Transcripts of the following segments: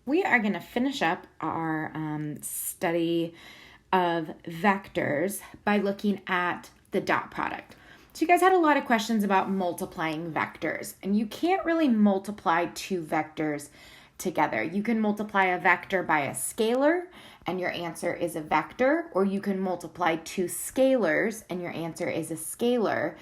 We are going to finish up our study of vectors by looking at the dot product. So you guys had a lot of questions about multiplying vectors, and you can't really multiply two vectors together. You can multiply a vector by a scalar, and your answer is a vector, or you can multiply two scalars, and your answer is a scalar.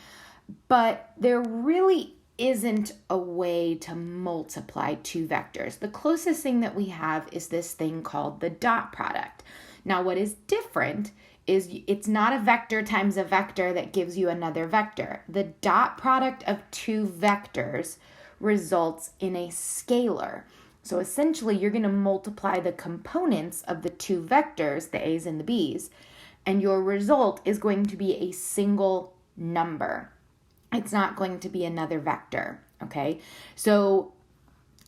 But there really isn't a way to multiply two vectors. The closest thing that we have is this thing called the dot product. Now, what is different is it's not a vector times a vector that gives you another vector. The dot product of two vectors results in a scalar. So essentially, you're going to multiply the components of the two vectors, the A's and the B's, and your result is going to be a single number. It's not going to be another vector, okay? So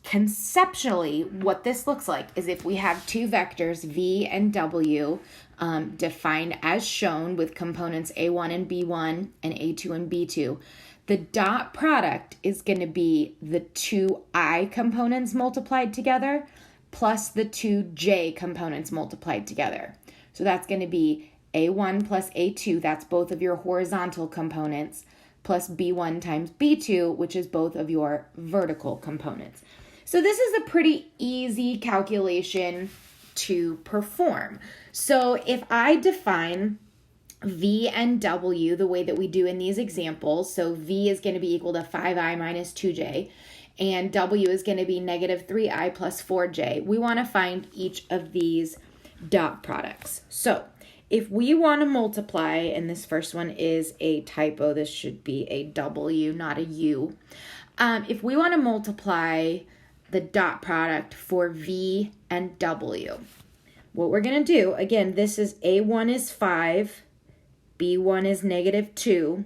conceptually, what this looks like is if we have two vectors, v and w, defined as shown with components a1 and b1 and a2 and b2, the dot product is going to be the two I components multiplied together plus the two j components multiplied together. So that's going to be a1 plus a2, that's both of your horizontal components, plus b1 times b2, which is both of your vertical components. So this is a pretty easy calculation to perform. So if I define v and w the way that we do in these examples, so v is going to be equal to 5i minus 2j, and w is going to be negative 3i plus 4j, we want to find each of these dot products. So if we want to multiply, and this first one is a typo, this should be a W, not a U. If we want to multiply the dot product for V and W, what we're going to do, again, this is A1 is 5, B1 is negative 2,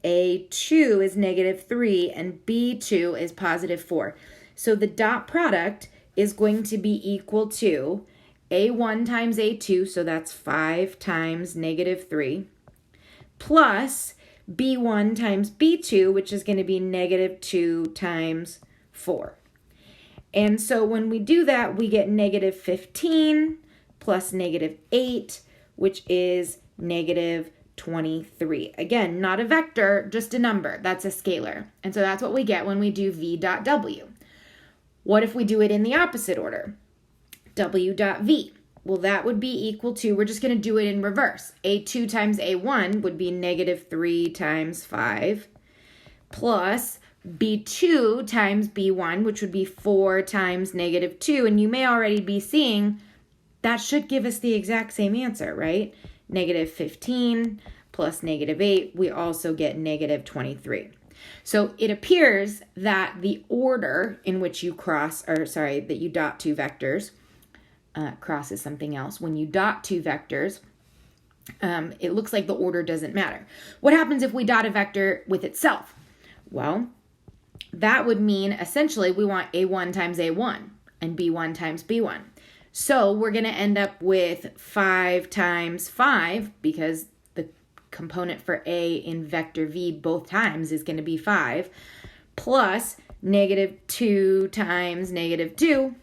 A2 is negative 3, and B2 is positive 4. So the dot product is going to be equal to a1 times a2, so that's 5 times negative 3, plus b1 times b2, which is going to be negative 2 times 4. And so when we do that, we get negative 15 plus negative 8, which is negative 23. Again, not a vector, just a number. That's a scalar. And so that's what we get when we do v dot w. What if we do it in the opposite order? W dot v. Well, that would be equal to, we're just going to do it in reverse. A2 times A1 would be negative 3 times 5, plus B2 times B1, which would be 4 times negative 2. And you may already be seeing that should give us the exact same answer, right? Negative 15 plus negative 8, we also get negative 23. So it appears that the order in which you that you dot two vectors, cross is something else. When you dot two vectors, it looks like the order doesn't matter. What happens if we dot a vector with itself? Well, that would mean essentially we want A1 times A1 and B1 times B1. So we're going to end up with 5 times 5 because the component for A in vector V both times is going to be 5, plus negative 2 times negative 2.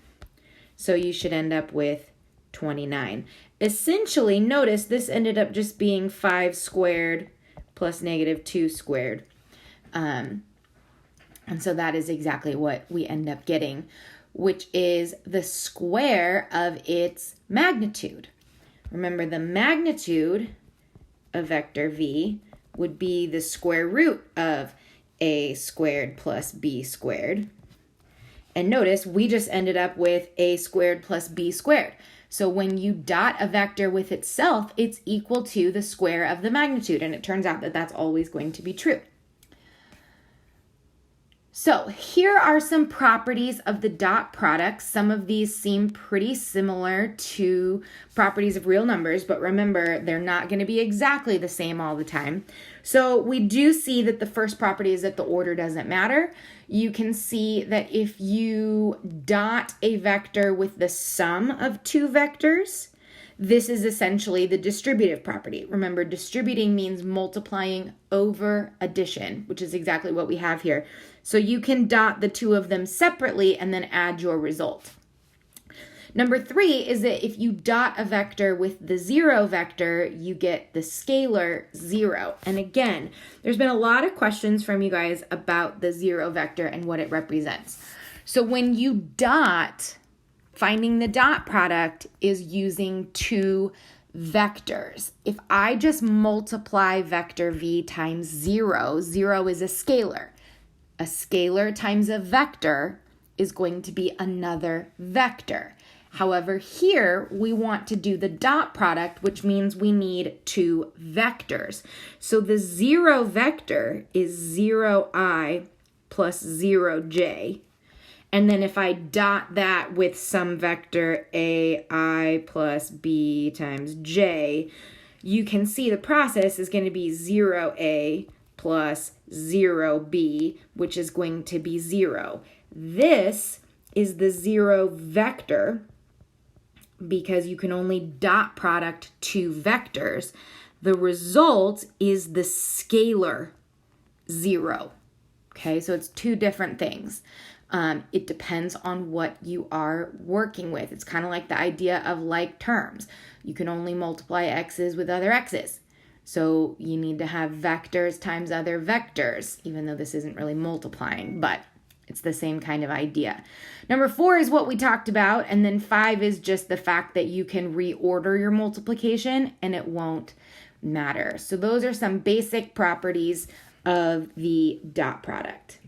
So you should end up with 29. Essentially, notice this ended up just being 5 squared plus negative 2 squared. And so that is exactly what we end up getting, which is the square of its magnitude. Remember, the magnitude of vector v would be the square root of a squared plus b squared. And notice we just ended up with a squared plus b squared. So when you dot a vector with itself, it's equal to the square of the magnitude. And it turns out that that's always going to be true. So here are some properties of the dot product. Some of these seem pretty similar to properties of real numbers, but remember, they're not going to be exactly the same all the time. So we do see that the first property is that the order doesn't matter. You can see that if you dot a vector with the sum of two vectors, this is essentially the distributive property. Remember, distributing means multiplying over addition, which is exactly what we have here. So you can dot the two of them separately and then add your result. Number 3 is that if you dot a vector with the 0 vector, you get the scalar 0. And again, there's been a lot of questions from you guys about the 0 vector and what it represents. So when you dot, finding the dot product is using 2 vectors. If I just multiply vector v times 0, 0 is a scalar. A scalar times a vector is going to be another vector. However, here we want to do the dot product, which means we need 2 vectors. So the 0 vector is 0i plus 0j. And then if I dot that with some vector ai plus b times j, you can see the process is going to be 0a plus 0b, which is going to be 0. This is the 0 vector because you can only dot product 2 vectors. The result is the scalar 0. Okay, so it's 2 different things. It depends on what you are working with. It's kind of like the idea of like terms. You can only multiply x's with other x's. So you need to have vectors times other vectors, even though this isn't really multiplying, but it's the same kind of idea. Number 4 is what we talked about, and then 5 is just the fact that you can reorder your multiplication and it won't matter. So those are some basic properties of the dot product.